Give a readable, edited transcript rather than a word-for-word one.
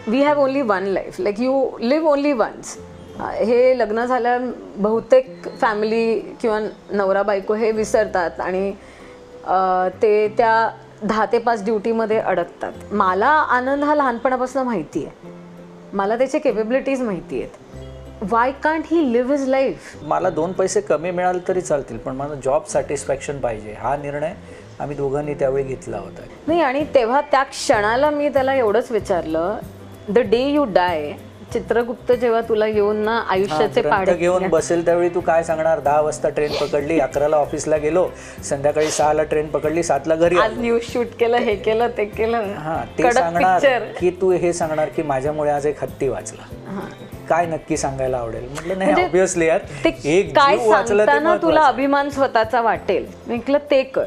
We have only one life, like you live only once. हे लग्न झाल्या बहुतेक फॅमिली किंवा नवरा बायको हे विसरतात आणि ते त्या 10 ते 5 ड्युटीमध्ये अडकतात. मला आनंद हा लहानपणापासून माहिती आहे, मला त्याचे केपेबिलिटीज माहिती आहेत. Why can't he live his life? मला 2 पैसे कमी मिळाले तरी चालतील, पण मला जॉब सॅटिस्फॅक्शन पाहिजे. हा निर्णय आम्ही दोघांनी त्यावेळी घेतला होता. नाही, आणि तेव्हा त्या क्षणाला मी त्याला एवढंच विचारलं, the day you die, Chitragupta जेव्हा तुला येऊन ना आयुष्याचे पाढे घेऊन बसेल त्यावेळी तू काय सांगणार? 10 वाजता ट्रेन पकडली, 11ला ऑफिसला गेलो, संध्याकाळी 6ला ट्रेन पकडली, 7ला घरी. आज न्यूज शूट केलं, हे केलं, ते केलं. हा, ते सांगणार की तू हे सांगणार की माझ्यामुळे आज एक हत्ती वाचला. काय नक्की सांगायला आवडेल? म्हटलं नाही, ऑब्व्हियसली यार, एक काय जीव वाचला सांगताना तुला अभिमान स्वतःचा वाटेल, म्हटलं ते कर.